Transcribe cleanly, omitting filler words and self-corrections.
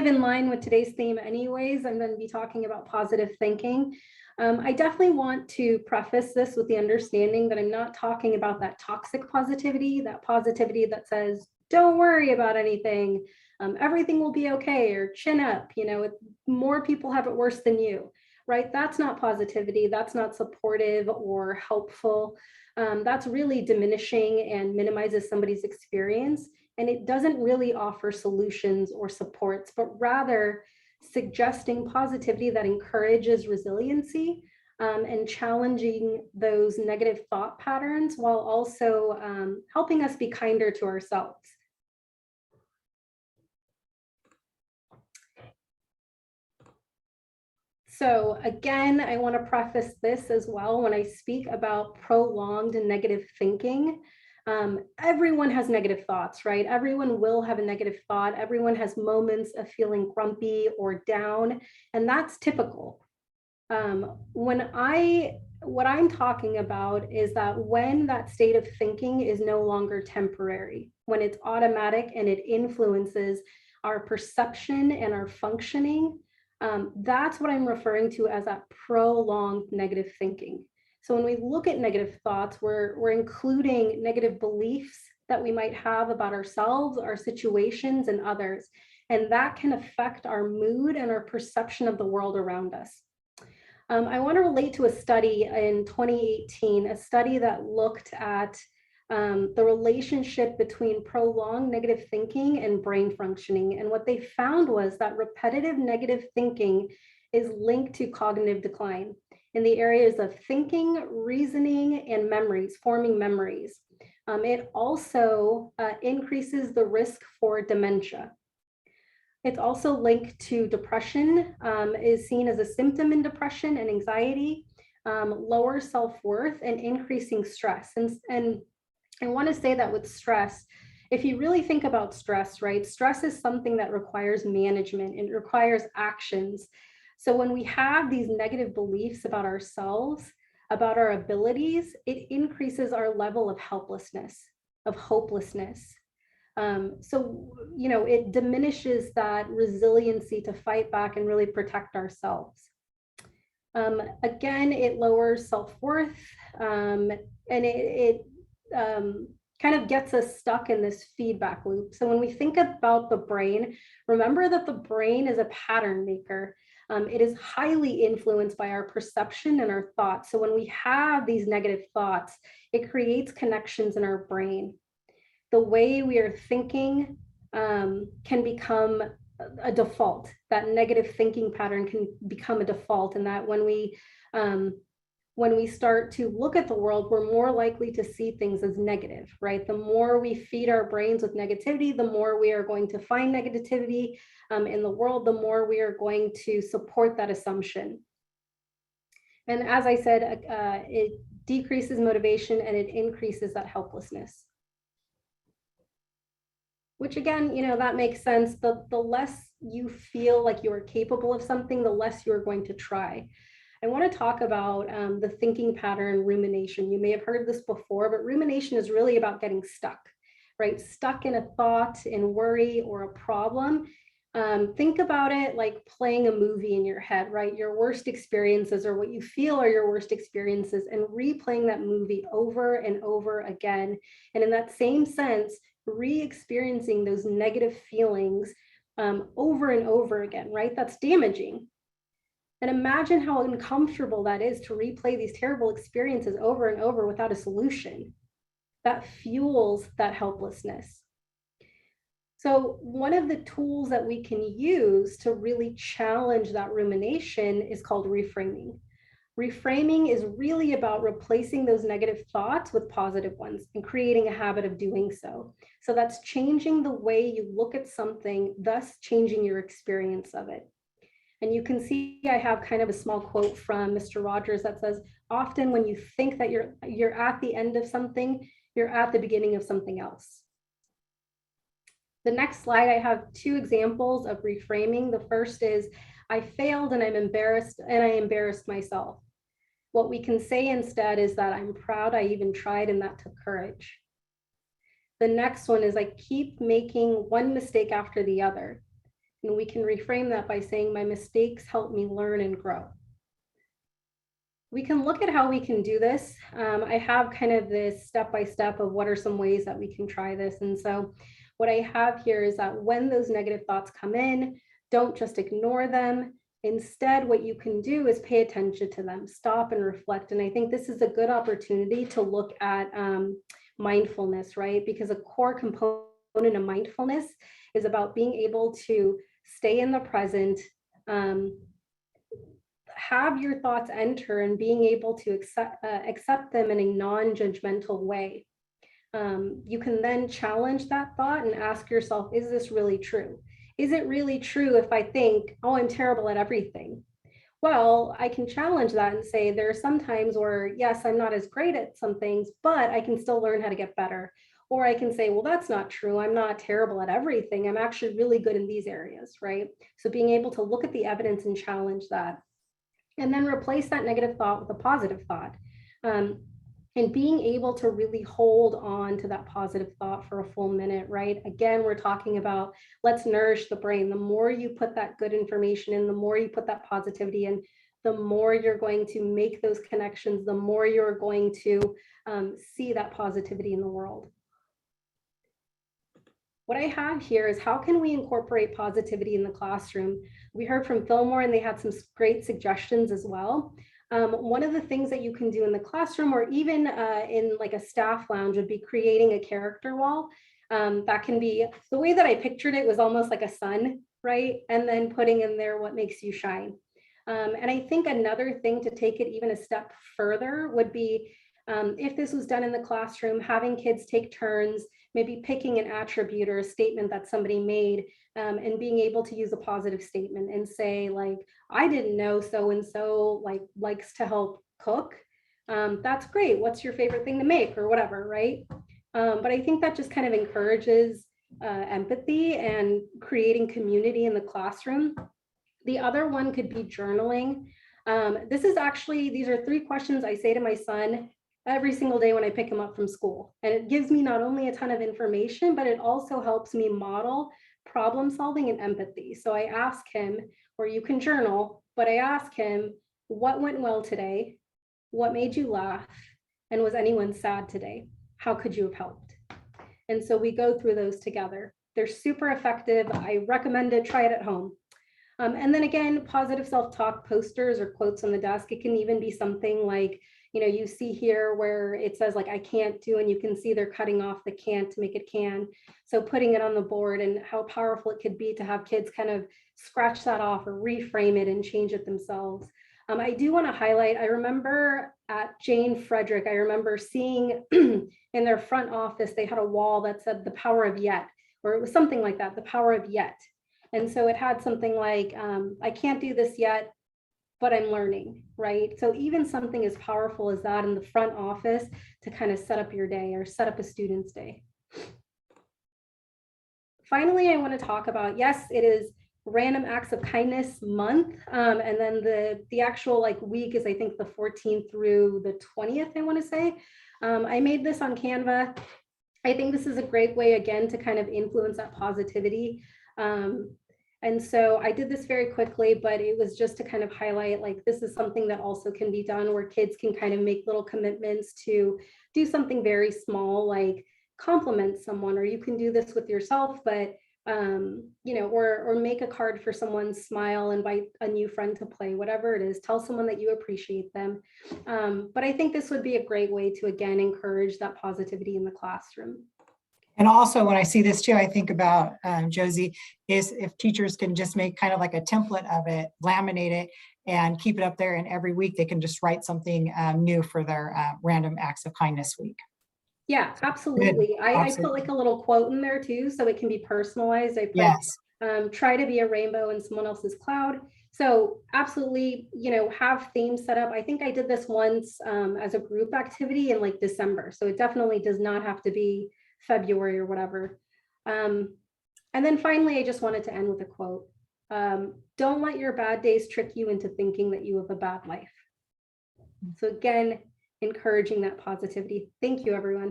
in line with today's theme anyways. I'm going to be talking about positive thinking. I definitely want to preface this with the understanding that I'm not talking about that toxic positivity, that positivity that says, don't worry about anything, everything will be okay, or chin up, more people have it worse than you, right? That's not positivity. That's not supportive or helpful. That's really diminishing and minimizes somebody's experience. And it doesn't really offer solutions or supports, but rather suggesting positivity that encourages resiliency and challenging those negative thought patterns while also helping us be kinder to ourselves. So again, I want to preface this as well when I speak about prolonged negative thinking. Everyone has negative thoughts, right? Everyone will have a negative thought. Everyone has moments of feeling grumpy or down, and that's typical. What I'm talking about is that when that state of thinking is no longer temporary, when it's automatic and it influences our perception and our functioning, that's what I'm referring to as that prolonged negative thinking. So when we look at negative thoughts, we're including negative beliefs that we might have about ourselves, our situations, and others. And that can affect our mood and our perception of the world around us. I want to relate to a study in 2018, a study that looked at the relationship between prolonged negative thinking and brain functioning. And what they found was that repetitive negative thinking is linked to cognitive decline in the areas of thinking, reasoning, and memories, forming memories. It also increases the risk for dementia. It's also linked to depression, is seen as a symptom in depression and anxiety, lower self-worth, and increasing stress. And I want to say that with stress, if you really think about stress, right? Stress is something that requires management and requires actions. So when we have these negative beliefs about ourselves, about our abilities, it increases our level of helplessness, of hopelessness. It diminishes that resiliency to fight back and really protect ourselves. Again, it lowers self-worth, and it kind of gets us stuck in this feedback loop. So when we think about the brain, remember that the brain is a pattern maker. It is highly influenced by our perception and our thoughts. So when we have these negative thoughts, it creates connections in our brain. The way we are thinking can become a default. That negative thinking pattern can become a default, and that when we start to look at the world, we're more likely to see things as negative, right? The more we feed our brains with negativity, the more we are going to find negativity in the world, the more we are going to support that assumption. And as I said, it decreases motivation and it increases that helplessness. Which again, that makes sense. The less you feel like you are capable of something, the less you're going to try. I want to talk about the thinking pattern rumination. You may have heard this before, but rumination is really about getting stuck, right? Stuck in a thought, in worry, or a problem. Think about it like playing a movie in your head, right? Your worst experiences, or what you feel are your worst experiences, and replaying that movie over and over again. And in that same sense, re-experiencing those negative feelings over and over again, right? That's damaging. And imagine how uncomfortable that is to replay these terrible experiences over and over without a solution. That fuels that helplessness. So one of the tools that we can use to really challenge that rumination is called reframing. Reframing is really about replacing those negative thoughts with positive ones and creating a habit of doing so. So that's changing the way you look at something, thus changing your experience of it. And you can see I have kind of a small quote from Mr. Rogers that says, often when you think that you're at the end of something, you're at the beginning of something else. The next slide, I have two examples of reframing. The first is, I failed and I'm embarrassed and I embarrassed myself. What we can say instead is that I'm proud I even tried and that took courage. The next one is, I keep making one mistake after the other. And we can reframe that by saying, my mistakes help me learn and grow. We can look at how we can do this. I have kind of this step-by-step of what are some ways that we can try this. And so what I have here is that when those negative thoughts come in, don't just ignore them. Instead, what you can do is pay attention to them, stop and reflect. And I think this is a good opportunity to look at mindfulness, right? Because a core component of mindfulness is about being able to stay in the present, have your thoughts enter and being able to accept them in a non-judgmental way. You can then challenge that thought and ask yourself, is this really true? Is it really true if I think, oh, I'm terrible at everything? Well, I can challenge that and say there are some times where, yes, I'm not as great at some things, but I can still learn how to get better. Or I can say, well, that's not true. I'm not terrible at everything. I'm actually really good in these areas, right? So being able to look at the evidence and challenge that. And then replace that negative thought with a positive thought. And being able to really hold on to that positive thought for a full minute, right? Again, we're talking about let's nourish the brain. The more you put that good information in, the more you put that positivity in, the more you're going to make those connections, the more you're going to see that positivity in the world. What I have here is how can we incorporate positivity in the classroom? We heard from Fillmore and they had some great suggestions as well. One of the things that you can do in the classroom or even in like a staff lounge would be creating a character wall. That can be, the way that I pictured it was almost like a sun, right? And then putting in there what makes you shine. And I think another thing to take it even a step further would be if this was done in the classroom, having kids take turns, maybe picking an attribute or a statement that somebody made and being able to use a positive statement and say like, I didn't know so-and-so likes to help cook. That's great. What's your favorite thing to make or whatever, right? But I think that just kind of encourages empathy and creating community in the classroom. The other one could be journaling. These are 3 questions I say to my son every single day when I pick him up from school. And it gives me not only a ton of information, but it also helps me model problem solving and empathy. So I ask him, or you can journal, but I ask him, what went well today? What made you laugh? And was anyone sad today? How could you have helped? And so we go through those together. They're super effective. I recommend it. Try it at home. And then again, positive self-talk posters or quotes on the desk. It can even be something like, you know, you see here where it says like, I can't do, and you can see they're cutting off the can't to make it can. So putting it on the board and how powerful it could be to have kids kind of scratch that off or reframe it and change it themselves. I do want to highlight, I remember at Jane Frederick, I remember seeing in their front office, they had a wall that said the power of yet, or it was something like that, the power of yet. And so it had something like, I can't do this yet, but I'm learning, right? So even something as powerful as that in the front office to kind of set up your day or set up a student's day. Finally, I want to talk about, yes, it is Random Acts of Kindness month. And then the actual like week is, I think, the 14th through the 20th, I want to say. I made this on Canva. I think this is a great way, again, to kind of influence that positivity. And so I did this very quickly, but it was just to kind of highlight, like, this is something that also can be done where kids can kind of make little commitments to do something very small, like compliment someone, or you can do this with yourself, but, you know, or make a card for someone's smile, invite a new friend to play, whatever it is, tell someone that you appreciate them. But I think this would be a great way to, again, encourage that positivity in the classroom. And also when I see this too, I think about, Josie, is if teachers can just make kind of like a template of it, laminate it and keep it up there, and every week they can just write something new for their Random Acts of Kindness week. Yeah, absolutely. I put like a little quote in there too, so it can be personalized. I put, yes. Try to be a rainbow in someone else's cloud. So absolutely, you know, have themes set up. I think I did this once as a group activity in like December. So it definitely does not have to be February or whatever. And then finally, I just wanted to end with a quote. Don't let your bad days trick you into thinking that you have a bad life. So again, encouraging that positivity. Thank you, everyone.